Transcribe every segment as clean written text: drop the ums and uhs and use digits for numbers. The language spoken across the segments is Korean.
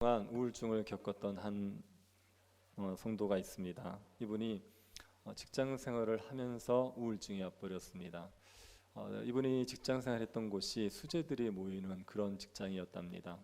동안 우울증을 겪었던 한 성도가 있습니다. 이분이 직장 생활을 하면서 우울증이 와버렸습니다. 이분이 직장 생활했던 곳이 수재들이 모이는 그런 직장이었답니다.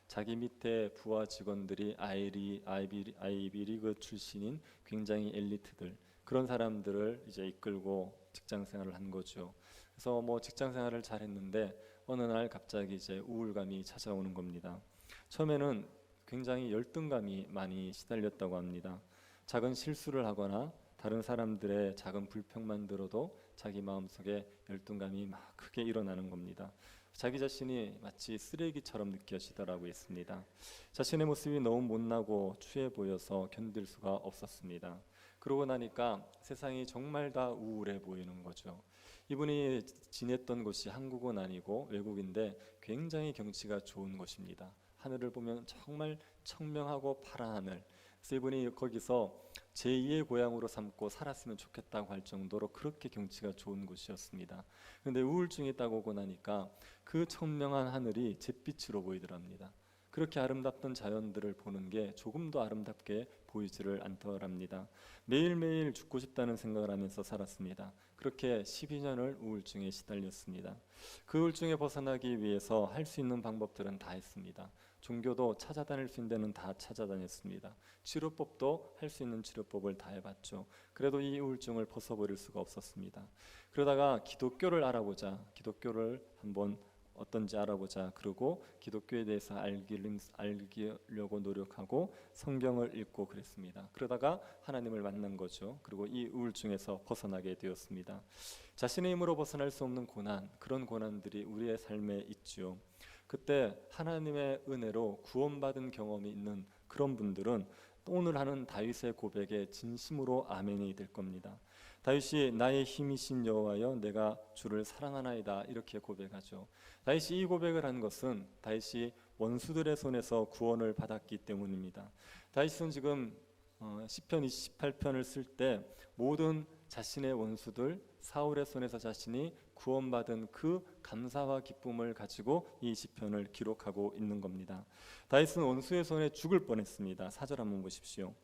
자기 밑에 부하 직원들이 아이비리그 출신인 굉장히 엘리트들, 그런 사람들을 이제 이끌고 직장 생활을 한 거죠. 그래서 직장 생활을 잘했는데 어느 날 갑자기 이제 우울감이 찾아오는 겁니다. 처음에는 굉장히 열등감이 많이 시달렸다고 합니다. 작은 실수를 하거나 다른 사람들의 작은 불평만 들어도 자기 마음속에 열등감이 막 크게 일어나는 겁니다. 자기 자신이 마치 쓰레기처럼 느껴지더라고 했습니다. 자신의 모습이 너무 못나고 추해 보여서 견딜 수가 없었습니다. 그러고 나니까 세상이 정말 다 우울해 보이는 거죠. 이분이 지냈던 곳이 한국은 아니고 외국인데 굉장히 경치가 좋은 곳입니다. 하늘을 보면 정말 청명하고 파란 하늘. 그래서 이분이 거기서 제2의 고향으로 삼고 살았으면 좋겠다고 할 정도로 그렇게 경치가 좋은 곳이었습니다. 그런데 우울증이 딱 오고 나니까 그 청명한 하늘이 잿빛으로 보이더랍니다. 그렇게 아름답던 자연들을 보는 게 조금도 아름답게 보이지를 않더랍니다. 매일매일 죽고 싶다는 생각을 하면서 살았습니다. 그렇게 12년을 우울증에 시달렸습니다. 그 우울증에 벗어나기 위해서 할 수 있는 방법들은 다 했습니다. 종교도 찾아다닐 수 있는 데는 다 찾아다녔습니다. 치료법도 할 수 있는 치료법을 다 해봤죠. 그래도 이 우울증을 벗어버릴 수가 없었습니다. 그러다가 기독교를 한번 어떤지 알아보자. 그러고 기독교에 대해서 알기려고 노력하고 성경을 읽고 그랬습니다. 그러다가 하나님을 만난 거죠. 그리고 이 우울증에서 벗어나게 되었습니다. 자신의 힘으로 벗어날 수 없는 고난, 그런 고난들이 우리의 삶에 있죠. 그때 하나님의 은혜로 구원받은 경험이 있는 그런 분들은 오늘 하는 다윗의 고백에 진심으로 아멘이 될 겁니다. 다윗이 나의 힘이신 여호와여 내가 주를 사랑하나이다 이렇게 고백하죠. 다윗이 이 고백을 한 것은 다윗이 원수들의 손에서 구원을 받았기 때문입니다. 다윗은 지금 시편 28편을 쓸 때 모든 자신의 원수들 사울의 손에서 자신이 구원받은 그 감사와 기쁨을 가지고 이 시편을 기록하고 있는 겁니다. 다윗은 원수의 손에 죽을 뻔했습니다. 4절 한번 보십시오.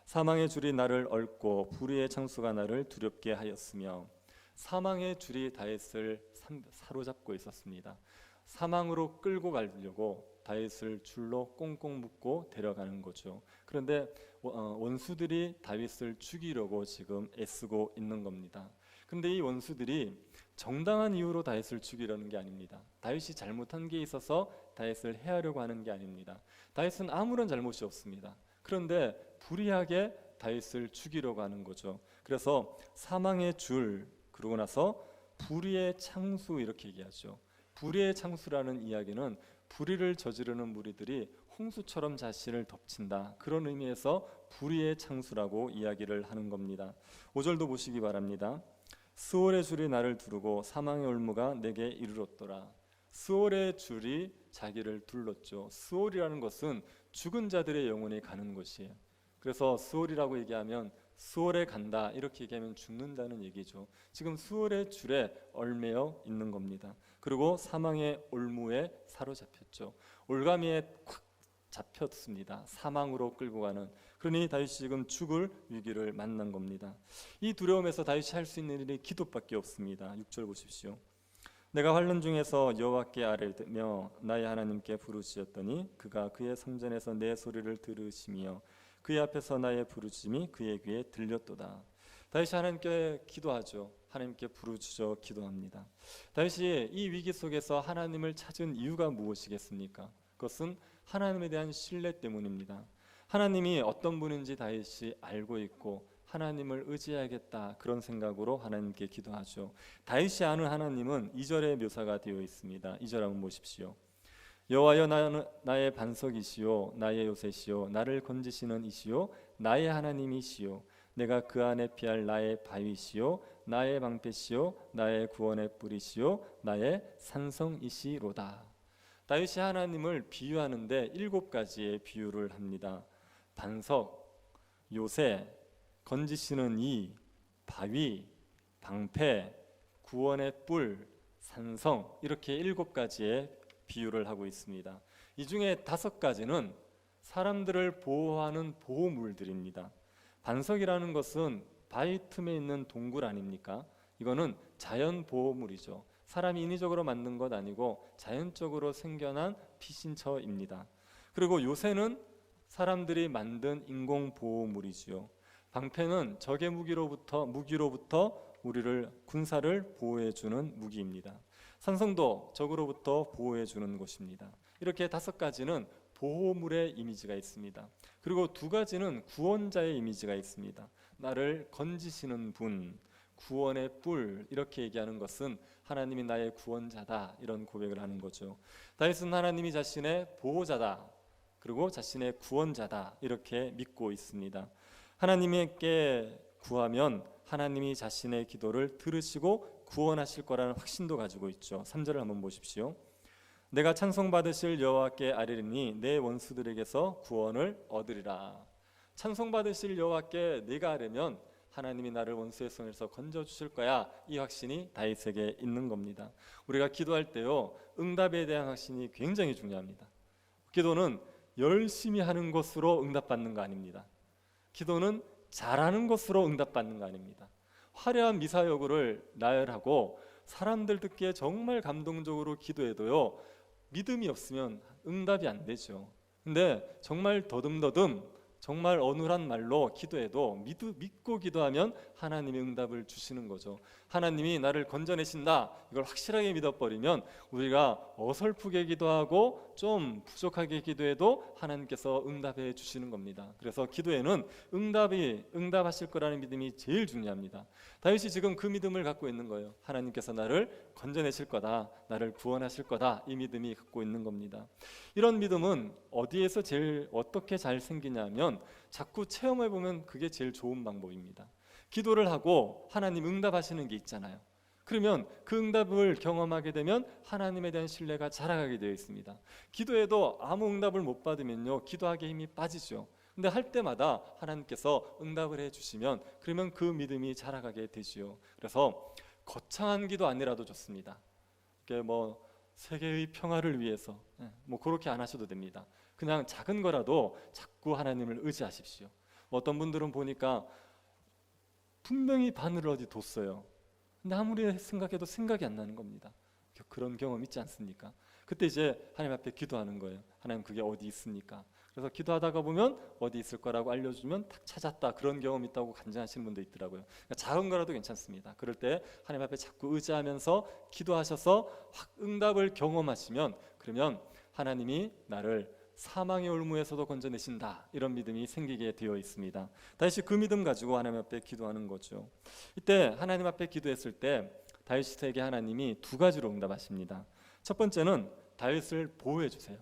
사망의 줄이 나를 얽고 불의의 창수가 나를 두렵게 하였으며. 사망의 줄이 다윗을 사로잡고 있었습니다. 사망으로 끌고 가려고 다윗을 줄로 꽁꽁 묶고 데려가는 거죠. 그런데 원수들이 다윗을 죽이려고 지금 애쓰고 있는 겁니다. 그런데 이 원수들이 정당한 이유로 다윗을 죽이려는 게 아닙니다. 다윗이 잘못한 게 있어서 다윗을 해하려고 하는 게 아닙니다. 다윗은 아무런 잘못이 없습니다. 그런데 불의하게 다윗을 죽이려고 하는 거죠. 그래서 사망의 줄, 그러고 나서 불의의 창수 이렇게 얘기하죠. 불의의 창수라는 이야기는 불의를 저지르는 무리들이 홍수처럼 자신을 덮친다, 그런 의미에서 불의의 창수라고 이야기를 하는 겁니다. 5절도 보시기 바랍니다. 스올의 줄이 나를 두르고 사망의 올무가 내게 이르렀더라. 스올의 줄이 자기를 둘렀죠. 스올이라는 것은 죽은 자들의 영혼이 가는 곳이에요. 그래서 스올이라고 얘기하면 스올에 간다 이렇게 얘기하면 죽는다는 얘기죠. 지금 스올의 줄에 얽매여 있는 겁니다. 그리고 사망의 올무에 사로잡혔죠. 올가미에 콱 잡혔습니다. 사망으로 끌고 가는. 그러니 다윗이 지금 죽을 위기를 만난 겁니다. 이 두려움에서 다윗이 할 수 있는 일이 기도밖에 없습니다. 6절 보십시오. 내가 환난 중에서 여호와께 아뢰며 나의 하나님께 부르짖었더니 그가 그의 성전에서 내 소리를 들으시며 그의 앞에서 나의 부르짖음이 그의 귀에 들렸도다. 다윗이 하나님께 기도하죠. 하나님께 부르짖어 기도합니다. 다윗이 이 위기 속에서 하나님을 찾은 이유가 무엇이겠습니까? 그것은 하나님에 대한 신뢰 때문입니다. 하나님이 어떤 분인지 다윗이 알고 있고 하나님을 의지해야겠다, 그런 생각으로 하나님께 기도하죠. 다윗이 아는 하나님은 2절에 묘사가 되어 있습니다. 2절 한번 보십시오. 여호와여 나의 반석이시요 나의 요새시요 나를 건지시는 이시요 나의 하나님이시요 내가 그 안에 피할 나의 바위시요 나의 방패시요 나의 구원의 뿌리시요 나의 산성이시로다. 다윗이 하나님을 비유하는데 7가지의 비유를 합니다. 반석, 요새, 건지시는 이, 바위, 방패, 구원의 뿔, 산성, 이렇게 7가지의 비유를 하고 있습니다. 이 중에 5가지는 사람들을 보호하는 보호물들입니다. 반석이라는 것은 바위 틈에 있는 동굴 아닙니까? 이거는 자연 보호물이죠. 사람이 인위적으로 만든 것 아니고 자연적으로 생겨난 피신처입니다. 그리고 요새는 사람들이 만든 인공 보호물이지요. 방패는 적의 무기로부터 우리를 군사를 보호해주는 무기입니다. 산성도 적으로부터 보호해주는 것입니다. 이렇게 5가지는 보호물의 이미지가 있습니다. 그리고 2가지는 구원자의 이미지가 있습니다. 나를 건지시는 분, 구원의 뿔, 이렇게 얘기하는 것은 하나님이 나의 구원자다, 이런 고백을 하는 거죠. 다윗은 하나님이 자신의 보호자다, 그리고 자신의 구원자다, 이렇게 믿고 있습니다. 하나님께 구하면 하나님이 자신의 기도를 들으시고 구원하실 거라는 확신도 가지고 있죠. 3절을 한번 보십시오. 내가 찬송받으실 여호와께 아뢰리니 내 원수들에게서 구원을 얻으리라. 찬송받으실 여호와께 내가 아뢰면 하나님이 나를 원수의 손에서 건져주실 거야, 이 확신이 다윗에게 있는 겁니다. 우리가 기도할 때요, 응답에 대한 확신이 굉장히 중요합니다. 기도는 열심히 하는 것으로 응답받는 거 아닙니다. 기도는 잘하는 것으로 응답받는 거 아닙니다. 화려한 미사여구를 나열하고 사람들 듣기에 정말 감동적으로 기도해도요, 믿음이 없으면 응답이 안 되죠. 근데 정말 더듬더듬 정말 어눌한 말로 기도해도 믿고 기도하면 하나님이 응답을 주시는 거죠. 하나님이 나를 건져내신다, 이걸 확실하게 믿어버리면 우리가 어설프게 기도하고 좀 부족하게 기도해도 하나님께서 응답해 주시는 겁니다. 그래서 기도에는 응답하실 거라는 믿음이 제일 중요합니다. 다윗이 지금 그 믿음을 갖고 있는 거예요. 하나님께서 나를 건져내실 거다, 나를 구원하실 거다, 이 믿음이 갖고 있는 겁니다. 이런 믿음은 어디에서 어떻게 잘 생기냐면 자꾸 체험해 보면 그게 제일 좋은 방법입니다. 기도를 하고 하나님 응답하시는 게 있잖아요. 그러면 그 응답을 경험하게 되면 하나님에 대한 신뢰가 자라가게 되어 있습니다. 기도해도 아무 응답을 못 받으면요, 기도하기에 힘이 빠지죠. 근데 할 때마다 하나님께서 응답을 해주시면 그러면 그 믿음이 자라가게 되지요. 그래서 거창한 기도 아니라도 좋습니다. 이게 세계의 평화를 위해서 그렇게 안 하셔도 됩니다. 그냥 작은 거라도 자꾸 하나님을 의지하십시오. 어떤 분들은 보니까 분명히 바늘을 어디 뒀어요. 근데 아무리 생각해도 생각이 안 나는 겁니다. 그런 경험 있지 않습니까? 그때 이제 하나님 앞에 기도하는 거예요. 하나님, 그게 어디 있습니까? 그래서 기도하다가 보면 어디 있을 거라고 알려주면 탁 찾았다, 그런 경험 있다고 간증하시는 분도 있더라고요. 그러니까 작은 거라도 괜찮습니다. 그럴 때 하나님 앞에 자꾸 의지하면서 기도하셔서 확 응답을 경험하시면 그러면 하나님이 나를 사망의 올무에서도 건져내신다, 이런 믿음이 생기게 되어 있습니다. 다윗이 그 믿음 가지고 하나님 앞에 기도하는 거죠. 이때 하나님 앞에 기도했을 때 다윗에게 하나님이 2가지로 응답하십니다. 첫 번째는 다윗을 보호해 주세요.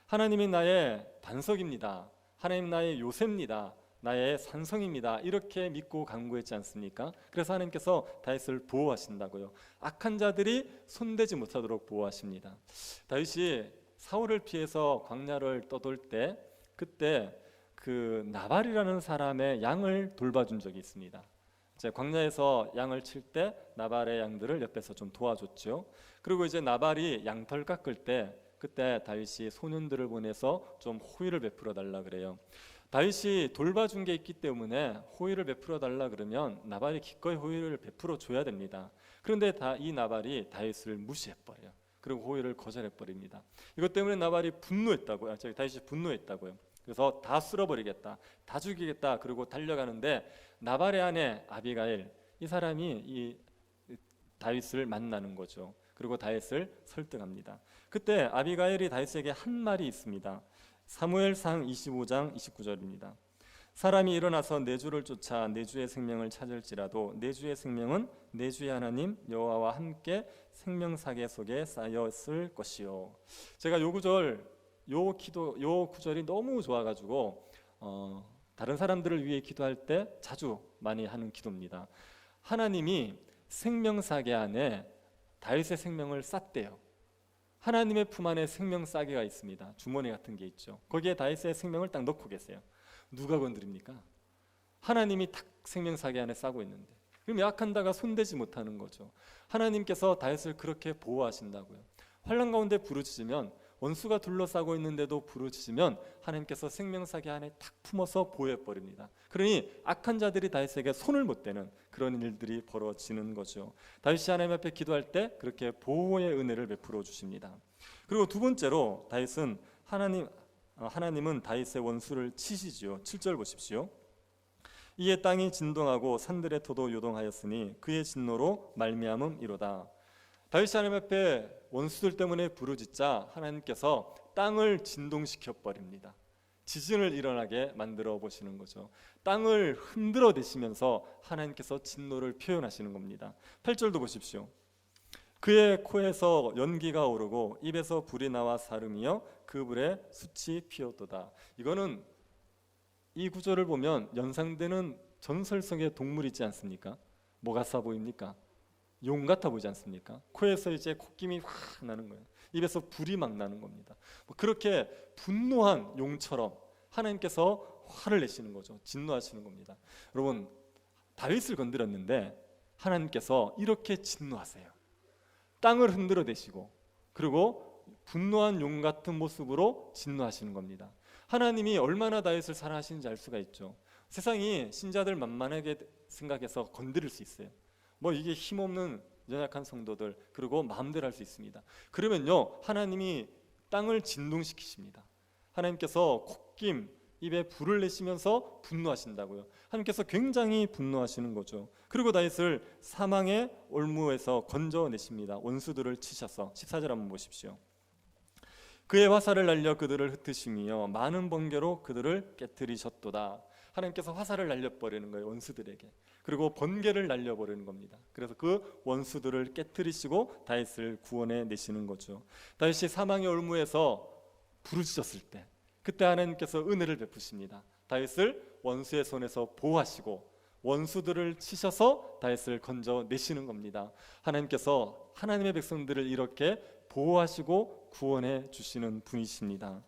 하나님이 나의 반석입니다, 하나님 나의 요새입니다, 나의 산성입니다, 이렇게 믿고 간구했지 않습니까? 그래서 하나님께서 다윗을 보호하신다고요. 악한 자들이 손대지 못하도록 보호하십니다. 다윗이 사울을 피해서 광야를 떠돌 때 그때 그 나발이라는 사람의 양을 돌봐준 적이 있습니다. 이제 광야에서 양을 칠 때 나발의 양들을 옆에서 좀 도와줬죠. 그리고 이제 나발이 양털 깎을 때 그때 다윗이 소년들을 보내서 좀 호의를 베풀어 달라 그래요. 다윗이 돌봐준 게 있기 때문에 호의를 베풀어 달라 그러면 나발이 기꺼이 호의를 베풀어 줘야 됩니다. 그런데 이 나발이 다윗을 무시해버려요. 그리고 호의를 거절해버립니다. 이것 때문에 나발이 다윗이 분노했다고요. 그래서 다 쓸어버리겠다, 다 죽이겠다, 그리고 달려가는데 나발의 아내 아비가일, 이 사람이 이 다윗을 만나는 거죠. 그리고 다윗을 설득합니다. 그때 아비가일이 다윗에게 한 말이 있습니다. 사무엘상 25장 29절입니다. 사람이 일어나서 내 주를 쫓아 내 주의 생명을 찾을지라도 내 주의 생명은 내 주의 하나님 여호와와 함께 생명사계 속에 쌓였을 것이요. 제가 요 구절이 너무 좋아가지고 다른 사람들을 위해 기도할 때 자주 많이 하는 기도입니다. 하나님이 생명사계 안에 다윗의 생명을 쌌대요. 하나님의 품 안에 생명사계가 있습니다. 주머니 같은 게 있죠. 거기에 다윗의 생명을 딱 넣고 계세요. 누가 건드립니까? 하나님이 딱 생명사계 안에 싸고 있는데, 그럼 약한 자가 손대지 못하는 거죠. 하나님께서 다윗을 그렇게 보호하신다고요. 환난 가운데 부르짖으면 원수가 둘러싸고 있는데도 부르짖으면 하나님께서 생명사기 안에 탁 품어서 보호해버립니다. 그러니 악한 자들이 다윗에게 손을 못 대는 그런 일들이 벌어지는 거죠. 다윗이 하나님 앞에 기도할 때 그렇게 보호의 은혜를 베풀어 주십니다. 그리고 두 번째로 다윗은 하나님은 다윗의 원수를 치시지요. 7절 보십시오. 이에 땅이 진동하고 산들의 터도 요동하였으니 그의 진노로 말미암음이로다. 다윗이 하나님 앞에 원수들 때문에 부르짖자 하나님께서 땅을 진동시켜 버립니다. 지진을 일어나게 만들어 보시는 거죠. 땅을 흔들어 대시면서 하나님께서 진노를 표현하시는 겁니다. 8절도 보십시오. 그의 코에서 연기가 오르고 입에서 불이 나와 사름이여 그 불에 숯이 피었도다. 이거는 이 구절을 보면 연상되는 전설성의 동물이지 않습니까? 뭐 같아 보입니까? 용 같아 보이지 않습니까? 코에서 이제 콧김이 확 나는 거예요. 입에서 불이 막 나는 겁니다. 그렇게 분노한 용처럼 하나님께서 화를 내시는 거죠. 진노하시는 겁니다. 여러분, 다윗을 건드렸는데 하나님께서 이렇게 진노하세요. 땅을 흔들어 대시고 그리고 분노한 용 같은 모습으로 진노하시는 겁니다. 하나님이 얼마나 다윗을 사랑하시는지 알 수가 있죠. 세상이 신자들 만만하게 생각해서 건드릴 수 있어요. 뭐 이게 힘없는 연약한 성도들 그리고 마음대로 할 수 있습니다. 그러면요 하나님이 땅을 진동시키십니다. 하나님께서 콧김 입에 불을 내시면서 분노하신다고요. 하나님께서 굉장히 분노하시는 거죠. 그리고 다윗을 사망의 올무에서 건져내십니다. 원수들을 치셔서 14절 한번 보십시오. 그의 화살을 날려 그들을 흩으시며 많은 번개로 그들을 깨뜨리셨도다. 하나님께서 화살을 날려버리는 거예요. 원수들에게. 그리고 번개를 날려버리는 겁니다. 그래서 그 원수들을 깨뜨리시고 다윗을 구원해 내시는 거죠. 다윗이 사망의 올무에서 부르짖었을 때 그때 하나님께서 은혜를 베푸십니다. 다윗을 원수의 손에서 보호하시고 원수들을 치셔서 다윗을 건져내시는 겁니다. 하나님께서 하나님의 백성들을 이렇게 보호하시고 구원해 주시는 분이십니다.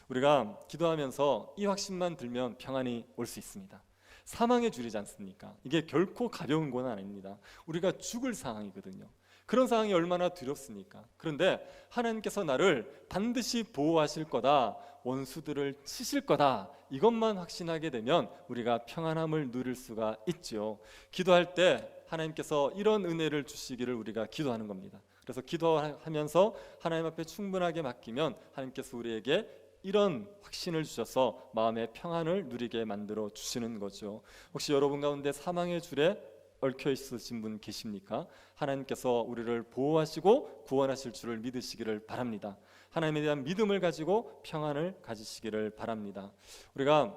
우리가 기도하면서 이 확신만 들면 평안이 올 수 있습니다. 사망의 줄이지 않습니까? 이게 결코 가벼운 건 아닙니다. 우리가 죽을 상황이거든요. 그런 상황이 얼마나 두렵습니까? 그런데 하나님께서 나를 반드시 보호하실 거다, 원수들을 치실 거다, 이것만 확신하게 되면 우리가 평안함을 누릴 수가 있죠. 기도할 때 하나님께서 이런 은혜를 주시기를 우리가 기도하는 겁니다. 그래서 기도하면서 하나님 앞에 충분하게 맡기면 하나님께서 우리에게 이런 확신을 주셔서 마음의 평안을 누리게 만들어 주시는 거죠. 혹시 여러분 가운데 사망의 줄에 얽혀 있으신 분 계십니까? 하나님께서 우리를 보호하시고 구원하실 줄을 믿으시기를 바랍니다. 하나님에 대한 믿음을 가지고 평안을 가지시기를 바랍니다. 우리가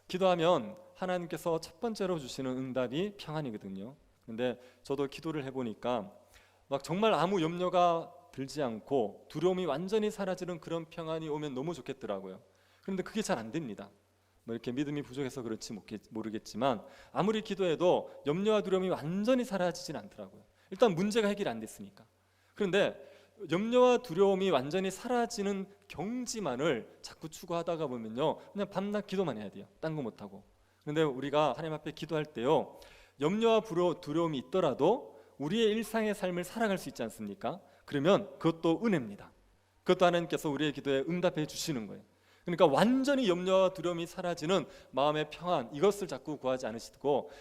기도하면 하나님께서 첫 번째로 주시는 응답이 평안이거든요. 근데 저도 기도를 해보니까 막 정말 아무 염려가 들지 않고 두려움이 완전히 사라지는 그런 평안이 오면 너무 좋겠더라고요. 그런데 그게 잘 안 됩니다. 뭐 이렇게 믿음이 부족해서 그렇지 모르겠지만 아무리 기도해도 염려와 두려움이 완전히 사라지진 않더라고요. 일단 문제가 해결이 안 됐으니까. 그런데 염려와 두려움이 완전히 사라지는 경지만을 자꾸 추구하다가 보면요 그냥 밤낮 기도만 해야 돼요. 딴 거 못하고. 그런데 우리가 하나님 앞에 기도할 때요 염려와 두려움이 있더라도 우리의 일상의 삶을 살아갈 수 있지 않습니까? 그러면 그것도 은혜입니다. 그것도 하나님께서 우리의 기도에 응답해 주시는 거예요. 그러니까 완전히 염려와 두려움이 사라지는 마음의 평안, 이것을 자꾸 구하지 않으시고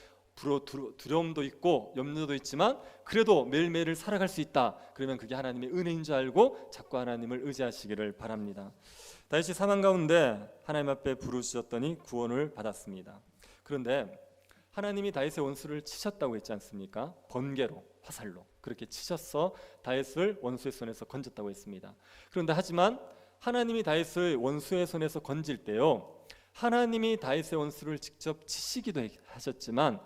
두려움도 있고 염려도 있지만 그래도 매일매일을 살아갈 수 있다. 그러면 그게 하나님의 은혜인 줄 알고 자꾸 하나님을 의지하시기를 바랍니다. 다윗이 사망 가운데 하나님 앞에 부르짖었더니 구원을 받았습니다. 그런데 하나님이 다윗의 원수를 치셨다고 했지 않습니까? 번개로, 화살로 그렇게 치셔서 다윗을 원수의 손에서 건졌다고 했습니다. 그런데 하지만 하나님이 다윗을 원수의 손에서 건질 때요 하나님이 다윗의 원수를 직접 치시기도 하셨지만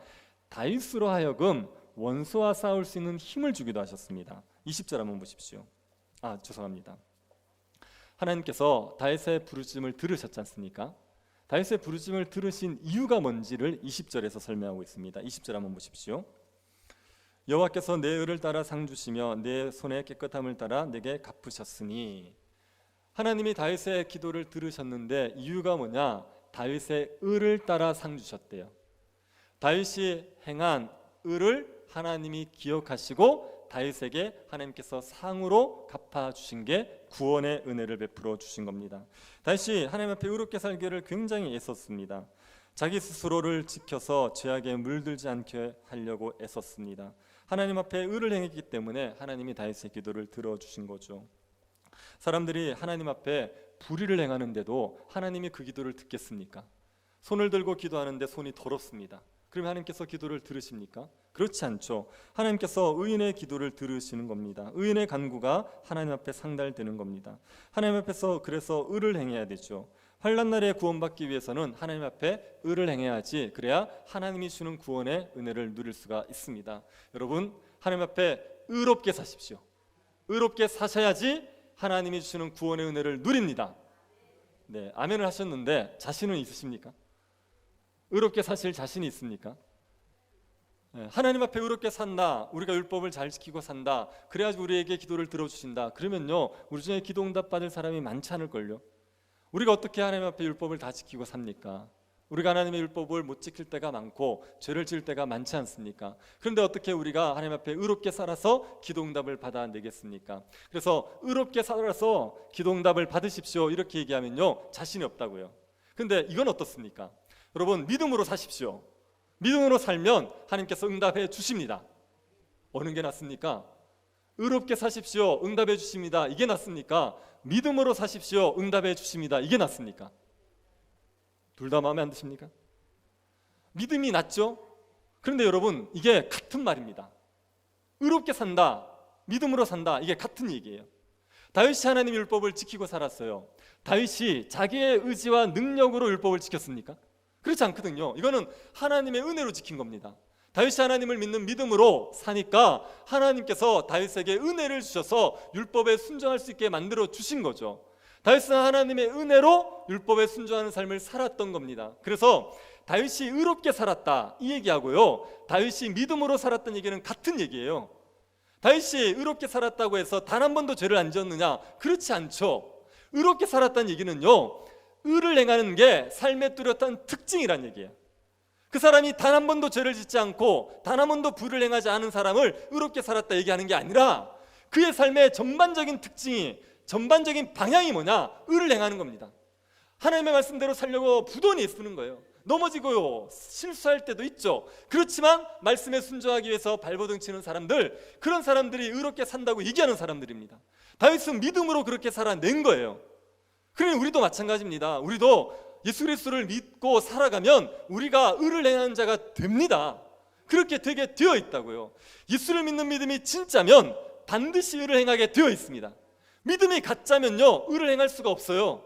다윗으로 하여금 원수와 싸울 수 있는 힘을 주기도 하셨습니다. 20절 한번 보십시오. 죄송합니다. 하나님께서 다윗의 부르짖음을 들으셨지 않습니까? 다윗의 부르짖음을 들으신 이유가 뭔지를 20절에서 설명하고 있습니다. 20절 한번 보십시오. 여호와께서 내 의를 따라 상 주시며 내 손의 깨끗함을 따라 내게 갚으셨으니. 하나님이 다윗의 기도를 들으셨는데 이유가 뭐냐? 다윗의 의를 따라 상 주셨대요. 다윗이 행한 의를 하나님이 기억하시고 다윗에게 하나님께서 상으로 갚아주신 게 구원의 은혜를 베풀어 주신 겁니다. 다윗이 하나님 앞에 의롭게 살기를 굉장히 애썼습니다. 자기 스스로를 지켜서 죄악에 물들지 않게 하려고 애썼습니다. 하나님 앞에 의를 행했기 때문에 하나님이 다윗의 기도를 들어주신 거죠. 사람들이 하나님 앞에 불의를 행하는데도 하나님이 그 기도를 듣겠습니까? 손을 들고 기도하는데 손이 더럽습니다. 그러면 하나님께서 기도를 들으십니까? 그렇지 않죠. 하나님께서 의인의 기도를 들으시는 겁니다. 의인의 간구가 하나님 앞에 상달되는 겁니다. 하나님 앞에서 그래서 의를 행해야 되죠. 환난 날에 구원받기 위해서는 하나님 앞에 의를 행해야지, 그래야 하나님이 주는 구원의 은혜를 누릴 수가 있습니다. 여러분, 하나님 앞에 의롭게 사십시오. 의롭게 사셔야지 하나님이 주시는 구원의 은혜를 누립니다. 네, 아멘을 하셨는데 자신은 있으십니까? 의롭게 사실 자신이 있습니까? 네, 하나님 앞에 의롭게 산다, 우리가 율법을 잘 지키고 산다, 그래야지 우리에게 기도를 들어주신다. 그러면요, 우리 중에 기도 응답 받을 사람이 많지 않을걸요. 우리가 어떻게 하나님 앞에 율법을 다 지키고 삽니까? 우리가 하나님의 율법을 못 지킬 때가 많고 죄를 지을 때가 많지 않습니까? 그런데 어떻게 우리가 하나님 앞에 의롭게 살아서 기도 응답을 받아내겠습니까? 그래서 의롭게 살아서 기도 응답을 받으십시오 이렇게 얘기하면요, 자신이 없다고요. 근데 이건 어떻습니까? 여러분, 믿음으로 사십시오. 믿음으로 살면 하나님께서 응답해 주십니다. 어느 게 낫습니까? 의롭게 사십시오, 응답해 주십니다, 이게 낫습니까? 믿음으로 사십시오, 응답해 주십니다, 이게 낫습니까? 둘 다 마음에 안 드십니까? 믿음이 낫죠? 그런데 여러분, 이게 같은 말입니다. 의롭게 산다, 믿음으로 산다, 이게 같은 얘기예요. 다윗이 하나님의 율법을 지키고 살았어요. 다윗이 자기의 의지와 능력으로 율법을 지켰습니까? 그렇지 않거든요. 이거는 하나님의 은혜로 지킨 겁니다. 다윗이 하나님을 믿는 믿음으로 사니까 하나님께서 다윗에게 은혜를 주셔서 율법에 순종할 수 있게 만들어 주신 거죠. 다윗은 하나님의 은혜로 율법에 순종하는 삶을 살았던 겁니다. 그래서 다윗이 의롭게 살았다 이 얘기하고요, 다윗이 믿음으로 살았던 얘기는 같은 얘기예요. 다윗이 의롭게 살았다고 해서 단 한 번도 죄를 안 지었느냐? 그렇지 않죠. 의롭게 살았다는 얘기는요, 의를 행하는 게 삶의 뚜렷한 특징이란 얘기예요. 그 사람이 단 한 번도 죄를 짓지 않고 단 한 번도 불을 행하지 않은 사람을 의롭게 살았다 얘기하는 게 아니라 그의 삶의 전반적인 특징이, 전반적인 방향이 뭐냐? 의를 행하는 겁니다. 하나님의 말씀대로 살려고 부도니 쓰는 거예요. 넘어지고요, 실수할 때도 있죠. 그렇지만 말씀에 순종하기 위해서 발버둥 치는 사람들, 그런 사람들이 의롭게 산다고 얘기하는 사람들입니다. 다윗은 믿음으로 그렇게 살아낸 거예요. 그러니 우리도 마찬가지입니다. 우리도 예수 그리스도를 믿고 살아가면 우리가 의를 행하는 자가 됩니다. 그렇게 되게 되어 있다고요. 예수를 믿는 믿음이 진짜면 반드시 의를 행하게 되어 있습니다. 믿음이 가짜면요, 의를 행할 수가 없어요.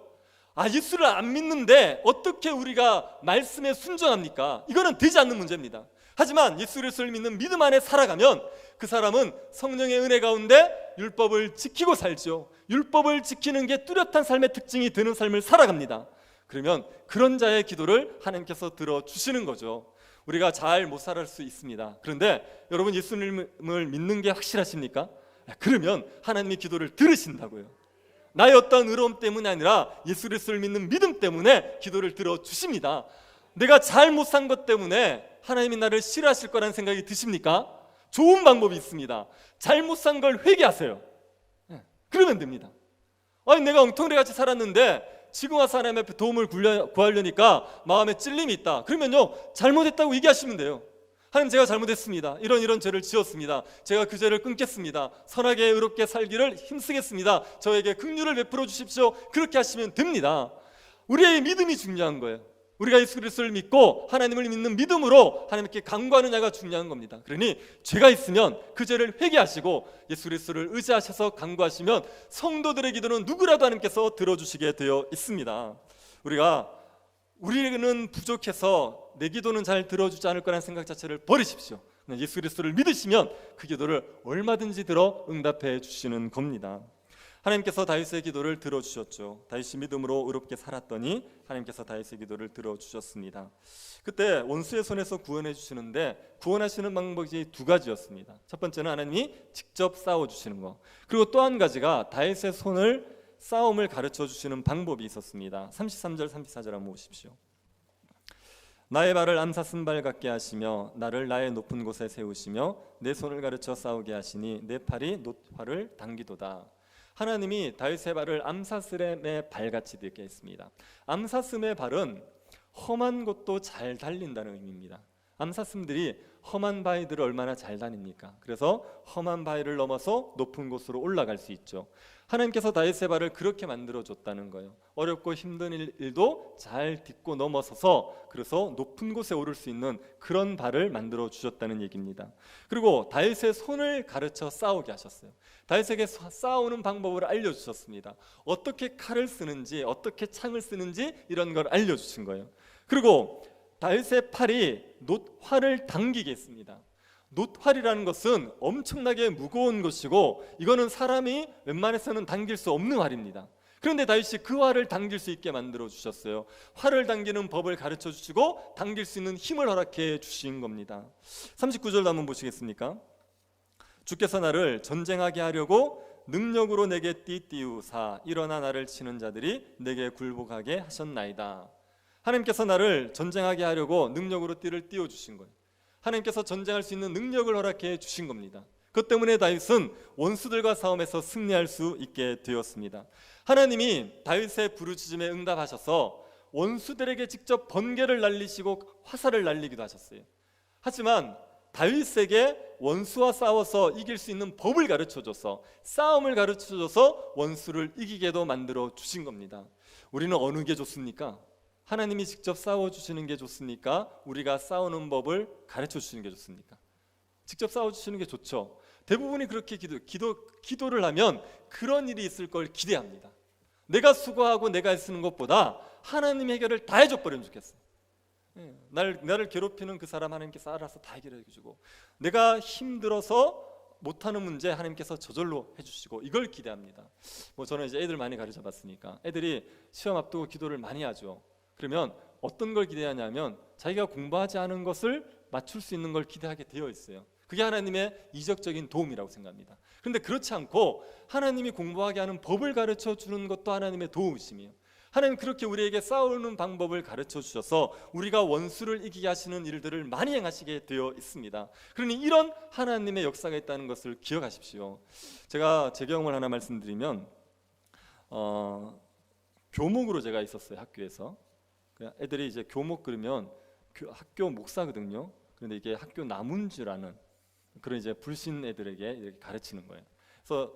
예수를 안 믿는데 어떻게 우리가 말씀에 순종합니까? 이거는 되지 않는 문제입니다. 하지만 예수 그리스도를 믿는 믿음 안에 살아가면 그 사람은 성령의 은혜 가운데 율법을 지키고 살죠. 율법을 지키는 게 뚜렷한 삶의 특징이 되는 삶을 살아갑니다. 그러면 그런 자의 기도를 하나님께서 들어주시는 거죠. 우리가 잘 못 살아갈 수 있습니다. 그런데 여러분, 예수님을 믿는 게 확실하십니까? 그러면 하나님이 기도를 들으신다고요. 나의 어떤 의로움 때문이 아니라 예수 그리스도를 믿는 믿음 때문에 기도를 들어주십니다. 내가 잘 못 산 것 때문에 하나님이 나를 싫어하실 거라는 생각이 드십니까? 좋은 방법이 있습니다. 잘못 산 걸 회개하세요. 그러면 됩니다. 내가 엉텅이같이 살았는데 지금 와서 하나님 앞에 도움을 구하려니까 마음에 찔림이 있다. 그러면요, 잘못했다고 얘기하시면 돼요. 하나님, 제가 잘못했습니다. 이런 죄를 지었습니다. 제가 그 죄를 끊겠습니다. 선하게 의롭게 살기를 힘쓰겠습니다. 저에게 긍휼을 베풀어 주십시오. 그렇게 하시면 됩니다. 우리의 믿음이 중요한 거예요. 우리가 예수 그리스도를 믿고 하나님을 믿는 믿음으로 하나님께 간구하는 자가 중요한 겁니다. 그러니 죄가 있으면 그 죄를 회개하시고 예수 그리스도를 의지하셔서 간구하시면 성도들의 기도는 누구라도 하나님께서 들어주시게 되어 있습니다. 우리는 부족해서 내 기도는 잘 들어주지 않을 거라는 생각 자체를 버리십시오. 예수 그리스도를 믿으시면 그 기도를 얼마든지 들어 응답해 주시는 겁니다. 하나님께서 다윗의 기도를 들어주셨죠. 다윗이 믿음으로 의롭게 살았더니 하나님께서 다윗의 기도를 들어주셨습니다. 그때 원수의 손에서 구원해 주시는데 구원하시는 방법이 두 가지였습니다. 첫 번째는 하나님이 직접 싸워주시는 것, 그리고 또 한 가지가 다윗의 싸움을 가르쳐 주시는 방법이 있었습니다. 33절 34절 한번 보십시오. 나의 발을 암사슴발 같게 하시며 나를 나의 높은 곳에 세우시며 내 손을 가르쳐 싸우게 하시니 내 팔이 놋활을 당기도다. 하나님이 다윗의 발을 암사슴의 발같이 되게 했습니다. 암사슴의 발은 험한 곳도 잘 달린다는 의미입니다. 암사슴들이 험한 바위들을 얼마나 잘 다닙니까? 그래서 험한 바위를 넘어서 높은 곳으로 올라갈 수 있죠. 하나님께서 다윗의 발을 그렇게 만들어 줬다는 거예요. 어렵고 힘든 일도 잘 딛고 넘어서서 그래서 높은 곳에 오를 수 있는 그런 발을 만들어 주셨다는 얘기입니다. 그리고 다윗의 손을 가르쳐 싸우게 하셨어요. 다윗에게 싸우는 방법을 알려주셨습니다. 어떻게 칼을 쓰는지, 어떻게 창을 쓰는지 이런 걸 알려주신 거예요. 그리고 다윗의 팔이 놋활을 당기게 했습니다. 놋활이라는 것은 엄청나게 무거운 것이고 이거는 사람이 웬만해서는 당길 수 없는 활입니다. 그런데 다윗이 그 활을 당길 수 있게 만들어 주셨어요. 활을 당기는 법을 가르쳐 주시고 당길 수 있는 힘을 허락해 주신 겁니다. 39절도 한번 보시겠습니까? 주께서 나를 전쟁하게 하려고 능력으로 내게 띠띠우사 일어나 나를 치는 자들이 내게 굴복하게 하셨나이다. 하나님께서 나를 전쟁하게 하려고 능력으로 띠를 띄워주신 거예요. 하나님께서 전쟁할 수 있는 능력을 허락해 주신 겁니다. 그것 때문에 다윗은 원수들과 싸움에서 승리할 수 있게 되었습니다. 하나님이 다윗의 부르짖음에 응답하셔서 원수들에게 직접 번개를 날리시고 화살을 날리기도 하셨어요. 하지만 다윗에게 원수와 싸워서 이길 수 있는 법을 가르쳐줘서 싸움을 가르쳐줘서 원수를 이기게도 만들어 주신 겁니다. 우리는 어느 게 좋습니까? 하나님이 직접 싸워주시는 게 좋습니까? 우리가 싸우는 법을 가르쳐주시는 게 좋습니까? 직접 싸워주시는 게 좋죠. 대부분이 그렇게 기도를 하면 그런 일이 있을 걸 기대합니다. 내가 수고하고 내가 애쓰는 것보다 하나님 해결을 다 해줘버리면 좋겠어. 나를 괴롭히는 그 사람 하나님께서 알아서 다 해결해 주고, 내가 힘들어서 못하는 문제 하나님께서 저절로 해주시고, 이걸 기대합니다. 저는 이제 애들 많이 가르쳐 봤으니까 애들이 시험 앞두고 기도를 많이 하죠. 그러면 어떤 걸 기대하냐면 자기가 공부하지 않은 것을 맞출 수 있는 걸 기대하게 되어 있어요. 그게 하나님의 이적적인 도움이라고 생각합니다. 그런데 그렇지 않고 하나님이 공부하게 하는 법을 가르쳐 주는 것도 하나님의 도우심이에요. 하나님 그렇게 우리에게 싸우는 방법을 가르쳐 주셔서 우리가 원수를 이기게 하시는 일들을 많이 행하시게 되어 있습니다. 그러니 이런 하나님의 역사가 있다는 것을 기억하십시오. 제가 제 경험을 하나 말씀드리면 교목으로 제가 있었어요. 학교에서 애들이 이제 교목 그러면 학교 목사거든요. 그런데 이게 학교 나문주라는 그런 이제 불신 애들에게 이렇게 가르치는 거예요. 그래서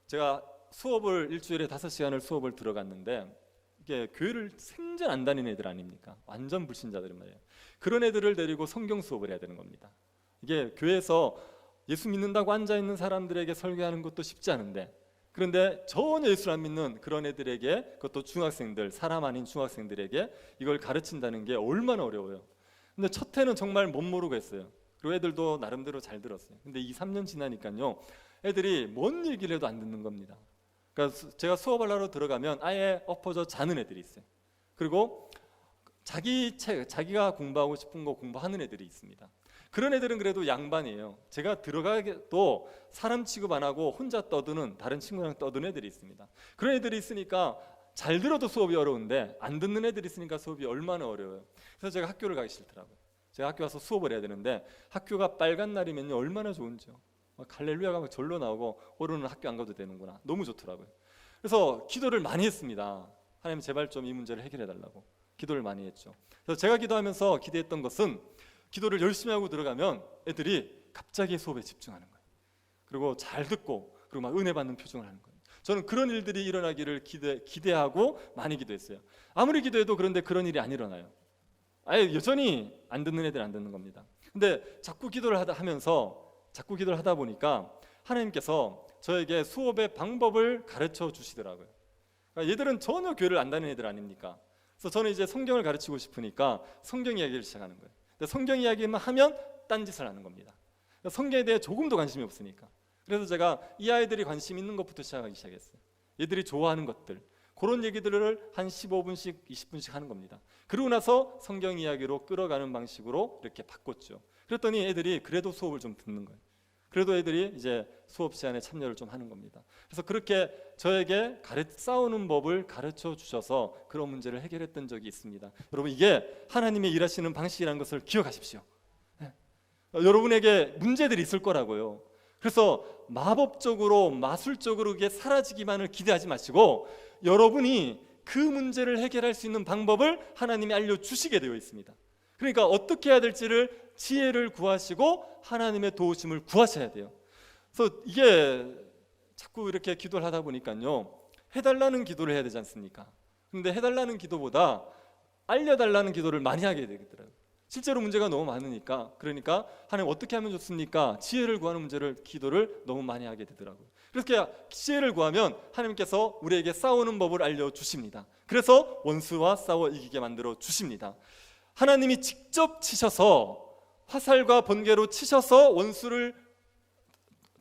제가 수업을 일주일에 5시간을 수업을 들어갔는데 이게 교회를 생전 안 다니는 애들 아닙니까? 완전 불신자들은 말이에요. 그런 애들을 데리고 성경 수업을 해야 되는 겁니다. 이게 교회에서 예수 믿는다고 앉아 있는 사람들에게 설교하는 것도 쉽지 않은데, 그런데 전혀 예수를 안 믿는 그런 애들에게, 그것도 중학생들, 사람 아닌 중학생들에게 이걸 가르친다는 게 얼마나 어려워요. 근데 첫 해는 정말 못 모르고 했어요. 그리고 애들도 나름대로 잘 들었어요. 근데 2-3년 지나니까요, 애들이 뭔 얘기를 해도 안 듣는 겁니다. 그러니까 제가 수업을 하러 들어가면 아예 엎어져 자는 애들이 있어요. 그리고 자기가 공부하고 싶은 거 공부하는 애들이 있습니다. 그런 애들은 그래도 양반이에요. 제가 들어가도 사람 취급 안 하고 혼자 떠드는, 다른 친구랑 떠드는 애들이 있습니다. 그런 애들이 있으니까 잘 들어도 수업이 어려운데 안 듣는 애들이 있으니까 수업이 얼마나 어려워요. 그래서 제가 학교를 가기 싫더라고요. 제가 학교 와서 수업을 해야 되는데 학교가 빨간 날이면요 얼마나 좋은지요. 할렐루야가 막 절로 나오고 오늘은 학교 안 가도 되는구나. 너무 좋더라고요. 그래서 기도를 많이 했습니다. 하나님 제발 좀 이 문제를 해결해 달라고 기도를 많이 했죠. 그래서 제가 기도하면서 기대했던 것은 기도를 열심히 하고 들어가면 애들이 갑자기 수업에 집중하는 거예요. 그리고 잘 듣고 그리고 막 은혜 받는 표정을 하는 거예요. 저는 그런 일들이 일어나기를 기대하고 많이 기도했어요. 아무리 기도해도 그런데 그런 일이 안 일어나요. 아예 여전히 안 듣는 애들 안 듣는 겁니다. 근데 자꾸 기도를 하다 보니까 하나님께서 저에게 수업의 방법을 가르쳐 주시더라고요. 그러니까 얘들은 전혀 교회를 안 다니는 애들 아닙니까? 그래서 저는 이제 성경을 가르치고 싶으니까 성경 이야기를 시작하는 거예요. 근데 성경 이야기만 하면 딴짓을 하는 겁니다. 성경에 대해 조금도 관심이 없으니까. 그래서 제가 이 아이들이 관심 있는 것부터 시작하기 시작했어요. 얘들이 좋아하는 것들, 그런 얘기들을 한 15분씩 20분씩 하는 겁니다. 그러고 나서 성경 이야기로 끌어가는 방식으로 이렇게 바꿨죠. 그랬더니 애들이 그래도 수업을 좀 듣는 거예요. 그래도 애들이 이제 수업 시간에 참여를 좀 하는 겁니다. 그래서 그렇게 저에게 싸우는 법을 가르쳐 주셔서 그런 문제를 해결했던 적이 있습니다. 여러분, 이게 하나님의 일하시는 방식이라는 것을 기억하십시오. 여러분에게 문제들이 있을 거라고요. 그래서 마법적으로 마술적으로 그게 사라지기만을 기대하지 마시고 여러분이 그 문제를 해결할 수 있는 방법을 하나님이 알려주시게 되어 있습니다. 그러니까 어떻게 해야 될지를 지혜를 구하시고 하나님의 도우심을 구하셔야 돼요. 그래서 이게 자꾸 이렇게 기도를 하다 보니까요, 해달라는 기도를 해야 되지 않습니까? 근데 해달라는 기도보다 알려달라는 기도를 많이 하게 되더라고요. 실제로 문제가 너무 많으니까. 그러니까 하나님 어떻게 하면 좋습니까? 지혜를 구하는 기도를 너무 많이 하게 되더라고요. 그래서 지혜를 구하면 하나님께서 우리에게 싸우는 법을 알려주십니다. 그래서 원수와 싸워 이기게 만들어 주십니다. 하나님이 직접 치셔서 화살과 번개로 치셔서 원수를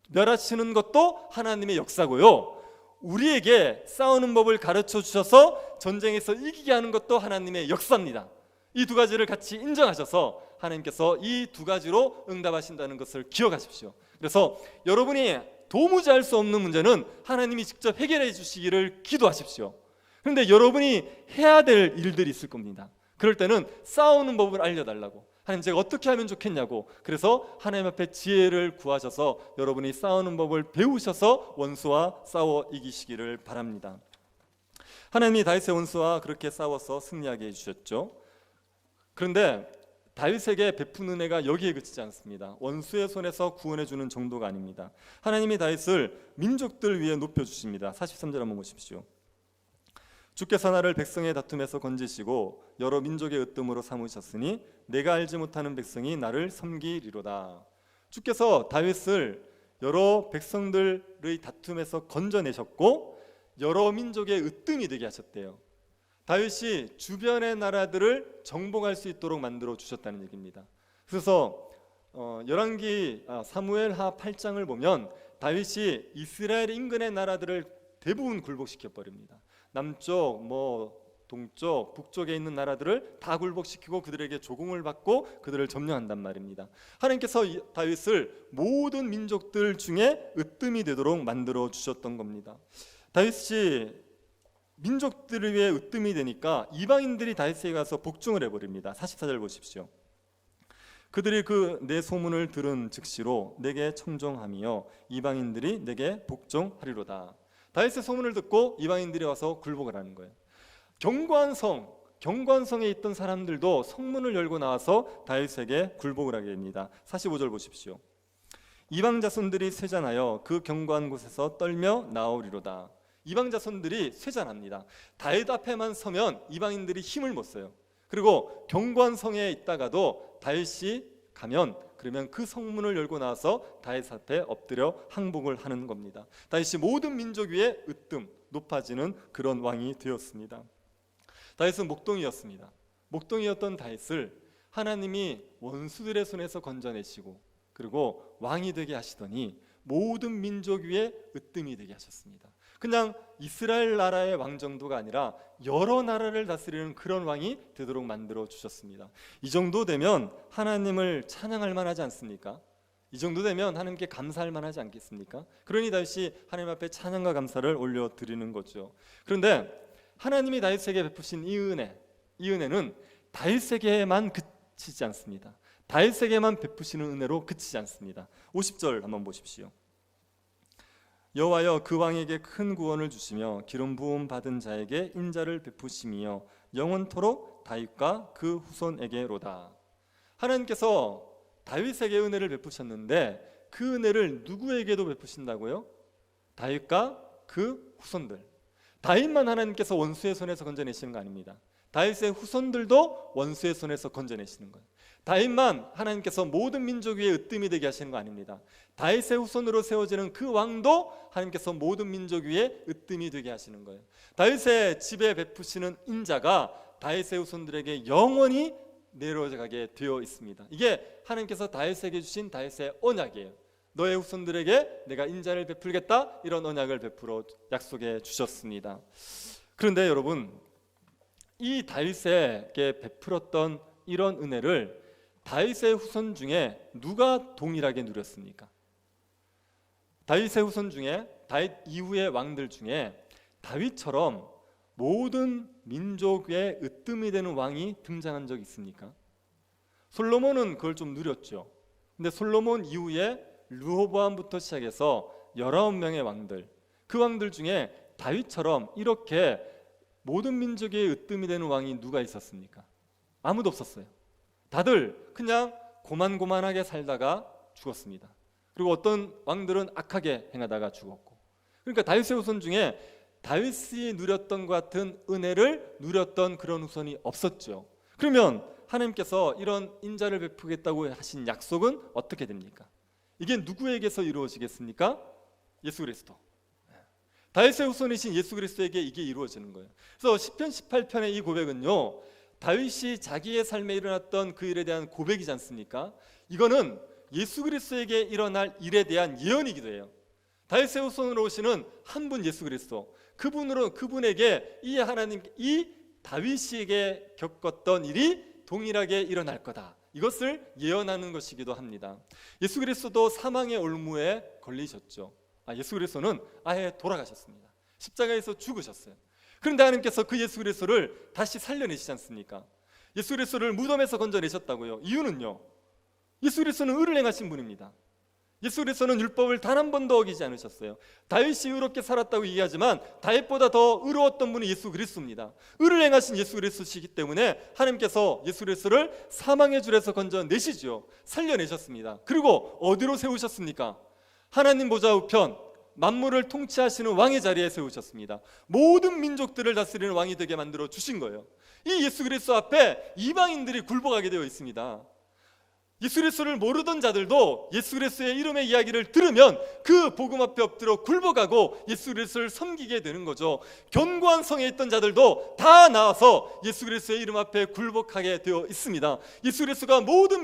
멸하시는 것도 하나님의 역사고요, 우리에게 싸우는 법을 가르쳐 주셔서 전쟁에서 이기게 하는 것도 하나님의 역사입니다. 이 두 가지를 같이 인정하셔서 하나님께서 이 두 가지로 응답하신다는 것을 기억하십시오. 그래서 여러분이 도무지 할 수 없는 문제는 하나님이 직접 해결해 주시기를 기도하십시오. 그런데 여러분이 해야 될 일들이 있을 겁니다. 그럴 때는 싸우는 법을 알려달라고, 하나님 제가 어떻게 하면 좋겠냐고. 그래서 하나님 앞에 지혜를 구하셔서 여러분이 싸우는 법을 배우셔서 원수와 싸워 이기시기를 바랍니다. 하나님이 다윗의 원수와 그렇게 싸워서 승리하게 해주셨죠. 그런데 다윗에게 베푼 은혜가 여기에 그치지 않습니다. 원수의 손에서 구원해 주는 정도가 아닙니다. 하나님이 다윗을 민족들 위에 높여주십니다. 43절 한번 보십시오. 주께서 나를 백성의 다툼에서 건지시고 여러 민족의 으뜸으로 삼으셨으니 내가 알지 못하는 백성이 나를 섬기리로다. 주께서 다윗을 여러 백성들의 다툼에서 건져내셨고 여러 민족의 으뜸이 되게 하셨대요. 다윗이 주변의 나라들을 정복할 수 있도록 만들어 주셨다는 얘기입니다. 그래서 열왕기 사무엘하 8장을 보면 다윗이 이스라엘 인근의 나라들을 대부분 굴복시켜 버립니다. 남쪽, 동쪽, 북쪽에 있는 나라들을 다 굴복시키고 그들에게 조공을 받고 그들을 점령한단 말입니다. 하나님께서 다윗을 모든 민족들 중에 으뜸이 되도록 만들어 주셨던 겁니다. 다윗이 민족들을 위해 으뜸이 되니까 이방인들이 다윗에게 가서 복종을 해버립니다. 44절 보십시오. 그들이 내 소문을 들은 즉시로 내게 청종하며 이방인들이 내게 복종하리로다. 다윗의 소문을 듣고 이방인들이 와서 굴복을 하는 거예요. 경관성에 있던 사람들도 성문을 열고 나와서 다윗에게 굴복을 하게 됩니다. 45절 보십시오. 이방 자손들이 쇠잔하여 그 경고한 곳에서 떨며 나오리로다. 이방 자손들이 쇠잔합니다. 다윗 앞에만 서면 이방인들이 힘을 못 써요. 그리고 경고한 성에 있다가도 다윗이 가면 그러면 그 성문을 열고 나와서 다윗 앞에 엎드려 항복을 하는 겁니다. 다윗이 모든 민족 위에 으뜸 높아지는 그런 왕이 되었습니다. 다윗은 목동이었습니다. 목동이었던 다윗을 하나님이 원수들의 손에서 건져내시고 그리고 왕이 되게 하시더니 모든 민족 위에 으뜸이 되게 하셨습니다. 그냥 이스라엘 나라의 왕 정도가 아니라 여러 나라를 다스리는 그런 왕이 되도록 만들어 주셨습니다. 이 정도 되면 하나님을 찬양할 만하지 않습니까? 이 정도 되면 하나님께 감사할 만하지 않겠습니까? 그러니 다윗이 하나님 앞에 찬양과 감사를 올려드리는 거죠. 그런데 하나님이 다윗에게 베푸신 이 은혜는 다윗에게만 그치지 않습니다. 다윗에게만 베푸시는 은혜로 그치지 않습니다. 50절 한번 보십시오. 여호와여 그 왕에게 큰 구원을 주시며 기름 부음 받은 자에게 인자를 베푸심이여 영원토록 다윗과 그 후손에게로다. 하나님께서 다윗에게 은혜를 베푸셨는데 그 은혜를 누구에게도 베푸신다고요? 다윗과 그 후손들. 다윗만 하나님께서 원수의 손에서 건져내시는 거 아닙니다. 다윗의 후손들도 원수의 손에서 건져내시는 거예요. 다윗만 하나님께서 모든 민족 위에 으뜸이 되게 하시는 거 아닙니다. 다윗의 후손으로 세워지는 그 왕도 하나님께서 모든 민족 위에 으뜸이 되게 하시는 거예요. 다윗의 집에 베푸시는 인자가 다윗의 후손들에게 영원히 내려가게 되어 있습니다. 이게 하나님께서 다윗에게 주신 다윗의 언약이에요. 너의 후손들에게 내가 인자를 베풀겠다, 이런 언약을 베풀어 약속해 주셨습니다. 그런데 여러분, 이 다윗에게 베풀었던 이런 은혜를 다윗의 후손 중에 누가 동일하게 누렸습니까? 다윗의 후손 중에, 다윗 이후의 왕들 중에 다윗처럼 모든 민족의 으뜸이 되는 왕이 등장한 적이 있습니까? 솔로몬은 그걸 좀 누렸죠. 근데 솔로몬 이후에 르호보암부터 시작해서 19명의 왕들, 그 왕들 중에 다윗처럼 이렇게 모든 민족의 으뜸이 되는 왕이 누가 있었습니까? 아무도 없었어요. 다들 그냥 고만고만하게 살다가 죽었습니다. 그리고 어떤 왕들은 악하게 행하다가 죽었고, 그러니까 다윗의 후손 중에 다윗이 누렸던 것 같은 은혜를 누렸던 그런 후손이 없었죠. 그러면 하나님께서 이런 인자를 베푸겠다고 하신 약속은 어떻게 됩니까? 이게 누구에게서 이루어지겠습니까? 예수 그리스도. 다윗의 후손이신 예수 그리스도에게 이게 이루어지는 거예요. 그래서 시편 18편의 이 고백은요, 다윗이 자기의 삶에 일어났던 그 일에 대한 고백이지 않습니까? 이거는 예수 그리스도에게 일어날 일에 대한 예언이기도 해요. 다윗의 후손으로 오시는 한 분 예수 그리스도, 그분에게 이 하나님, 이 다윗에게 겪었던 일이 동일하게 일어날 거다, 이것을 예언하는 것이기도 합니다. 예수 그리스도도 사망의 올무에 걸리셨죠. 예수 그리스도는 아예 돌아가셨습니다. 십자가에서 죽으셨어요. 그런데 하나님께서 그 예수 그리스도를 다시 살려내시지 않습니까? 예수 그리스도를 무덤에서 건져내셨다고요. 이유는요, 예수 그리스도는 의를 행하신 분입니다. 예수 그리스도는 율법을 단 한 번도 어기지 않으셨어요. 다윗이 의롭게 살았다고 얘기하지만 다윗보다 더 의로웠던 분이 예수 그리스도입니다. 의를 행하신 예수 그리스도시기 때문에 하나님께서 예수 그리스도를 사망의 줄에서 건져내시죠. 살려내셨습니다. 그리고 어디로 세우셨습니까? 하나님 보좌 우편, 만물을 통치하시는 왕의 자리에 세우셨습니다. 모든 민족들을 다스리는 왕이 되게 만들어 주신 거예요. 이 예수 그리스도 앞에 이방인들이 굴복하게 되어 있습니다. 예수 그리스도를 모르던 자들도 예수 그리스도의 이름의 이야기를 들으면 그 복음 앞에 엎드려 굴복하고 예수 그리스도를 섬기게 되는 거죠. 견고한 성에 있던 자들도 다 나와서 예수 그리스도의 이름 앞에 굴복하게 되어 있습니다. 예수 그리스도가 모든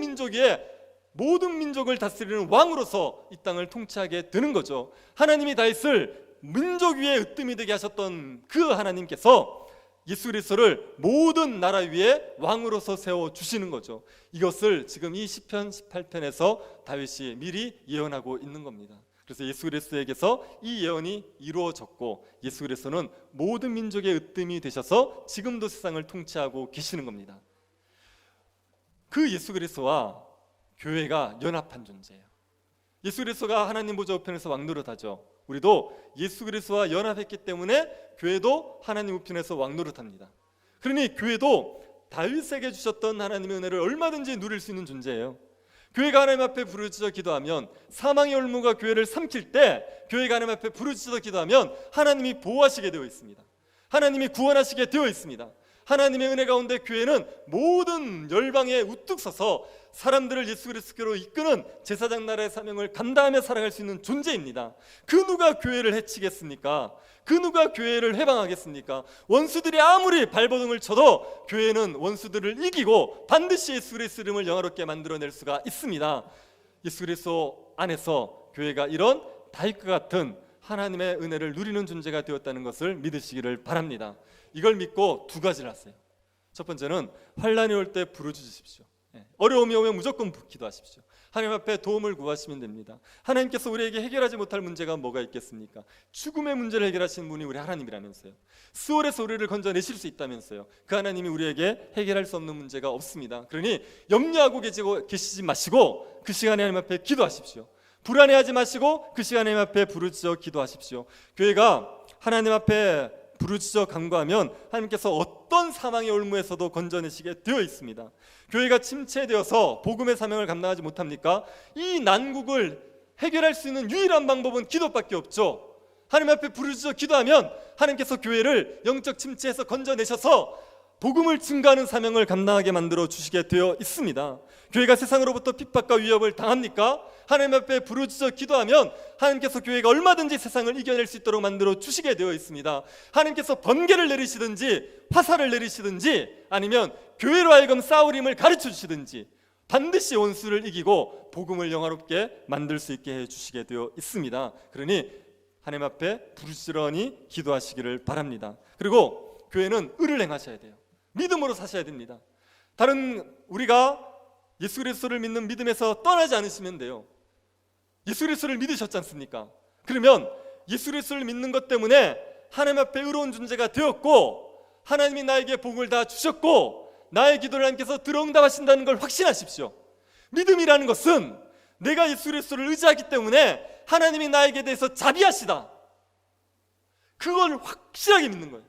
민족을 다스리는 왕으로서 이 땅을 통치하게 되는 거죠. 하나님이 다윗을 민족 위에 으뜸이 되게 하셨던 그 하나님께서 예수 그리스도를 모든 나라 위에 왕으로서 세워주시는 거죠. 이것을 지금 이 시편 18편에서 다윗이 미리 예언하고 있는 겁니다. 그래서 예수 그리스도에게서 이 예언이 이루어졌고, 예수 그리스도는 모든 민족의 으뜸이 되셔서 지금도 세상을 통치하고 계시는 겁니다. 그 예수 그리스도와 교회가 연합한 존재예요. 예수 그리스도가 하나님 보좌 우편에서 왕노릇하죠. 우리도 예수 그리스도와 연합했기 때문에 교회도 하나님 우편에서 왕노릇합니다. 그러니 교회도 다윗에게 주셨던 하나님의 은혜를 얼마든지 누릴 수 있는 존재예요. 교회가 하나님 앞에 부르짖어 기도하면, 사망의 올무가 교회를 삼킬 때 교회가 하나님 앞에 부르짖어 기도하면 하나님이 보호하시게 되어 있습니다. 하나님이 구원하시게 되어 있습니다. 하나님의 은혜 가운데 교회는 모든 열방에 우뚝 서서 사람들을 예수 그리스도로 이끄는 제사장 나라의 사명을 감당하며 살아갈 수 있는 존재입니다. 그 누가 교회를 해치겠습니까? 그 누가 교회를 해방하겠습니까? 원수들이 아무리 발버둥을 쳐도 교회는 원수들을 이기고 반드시 예수 그리스도 이름을 영화롭게 만들어낼 수가 있습니다. 예수 그리스도 안에서 교회가 이런 다윗과 같은 하나님의 은혜를 누리는 존재가 되었다는 것을 믿으시기를 바랍니다. 이걸 믿고 두 가지를 하세요. 첫 번째는 환난이 올 때 부르짖으십시오. 어려움이 오면 무조건 기도하십시오. 하나님 앞에 도움을 구하시면 됩니다. 하나님께서 우리에게 해결하지 못할 문제가 뭐가 있겠습니까? 죽음의 문제를 해결하시는 분이 우리 하나님이라면서요. 스월에서 우리를 건져내실 수 있다면서요. 그 하나님이 우리에게 해결할 수 없는 문제가 없습니다. 그러니 염려하고 계시지 마시고 그 시간에 하나님 앞에 기도하십시오. 불안해하지 마시고 그 시간에 하나님 앞에 부르짖어 기도하십시오. 교회가 하나님 앞에 부르짖어 간구하면 하나님께서 어떤 사망의 올무에서도 건져내시게 되어 있습니다. 교회가 침체되어서 복음의 사명을 감당하지 못합니까? 이 난국을 해결할 수 있는 유일한 방법은 기도밖에 없죠. 하나님 앞에 부르짖어 기도하면 하나님께서 교회를 영적 침체에서 건져내셔서 복음을 증거하는 사명을 감당하게 만들어 주시게 되어 있습니다. 교회가 세상으로부터 핍박과 위협을 당합니까? 하나님 앞에 부르짖어 기도하면 하나님께서 교회가 얼마든지 세상을 이겨낼 수 있도록 만들어 주시게 되어 있습니다. 하나님께서 번개를 내리시든지 화살을 내리시든지 아니면 교회로 하여금 싸울 힘을 가르쳐 주시든지 반드시 원수를 이기고 복음을 영화롭게 만들 수 있게 해주시게 되어 있습니다. 그러니 하나님 앞에 부르짖으러니 기도하시기를 바랍니다. 그리고 교회는 의를 행하셔야 돼요. 믿음으로 사셔야 됩니다. 우리가 예수 그리스도를 믿는 믿음에서 떠나지 않으시면 돼요. 예수 그리스도를 믿으셨지 않습니까? 그러면 예수 그리스도를 믿는 것 때문에 하나님 앞에 의로운 존재가 되었고 하나님이 나에게 복을 다 주셨고 나의 기도를 하나님께서 들어응답하신다는 걸 확신하십시오. 믿음이라는 것은 내가 예수 그리스도를 의지하기 때문에 하나님이 나에게 대해서 자비하시다, 그걸 확실하게 믿는 거예요.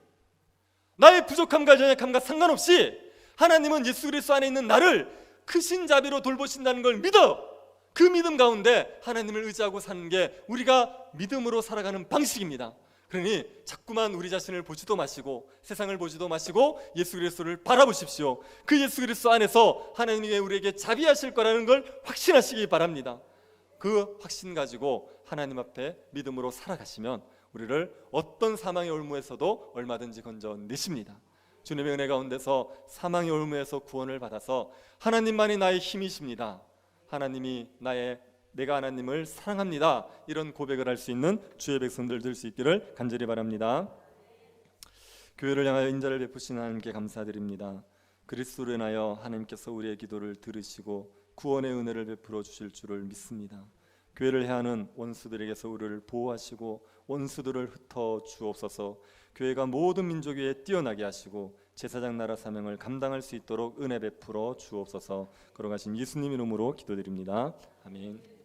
나의 부족함과 연약함과 상관없이 하나님은 예수 그리스도 안에 있는 나를 크신 자비로 돌보신다는 걸 믿어. 그 믿음 가운데 하나님을 의지하고 사는 게 우리가 믿음으로 살아가는 방식입니다. 그러니 자꾸만 우리 자신을 보지도 마시고 세상을 보지도 마시고 예수 그리스도를 바라보십시오. 그 예수 그리스도 안에서 하나님이 우리에게 자비하실 거라는 걸 확신하시기 바랍니다. 그 확신 가지고 하나님 앞에 믿음으로 살아가시면 우리를 어떤 사망의 올무에서도 얼마든지 건져내십니다. 주님의 은혜 가운데서 사망의 올무에서 구원을 받아서 하나님만이 나의 힘이십니다, 하나님이 내가 하나님을 사랑합니다, 이런 고백을 할 수 있는 주의 백성들 될 수 있기를 간절히 바랍니다. 교회를 향하여 인자를 베푸신 하나님께 감사드립니다. 그리스도로 인하여 하나님께서 우리의 기도를 들으시고 구원의 은혜를 베풀어 주실 줄을 믿습니다. 교회를 향하는 원수들에게서 우리를 보호하시고 원수들을 흩어 주옵소서. 교회가 모든 민족 위에 뛰어나게 하시고 제사장 나라 사명을 감당할 수 있도록 은혜 베풀어 주옵소서. 걸어가신 예수님 이름으로 기도드립니다. 아멘.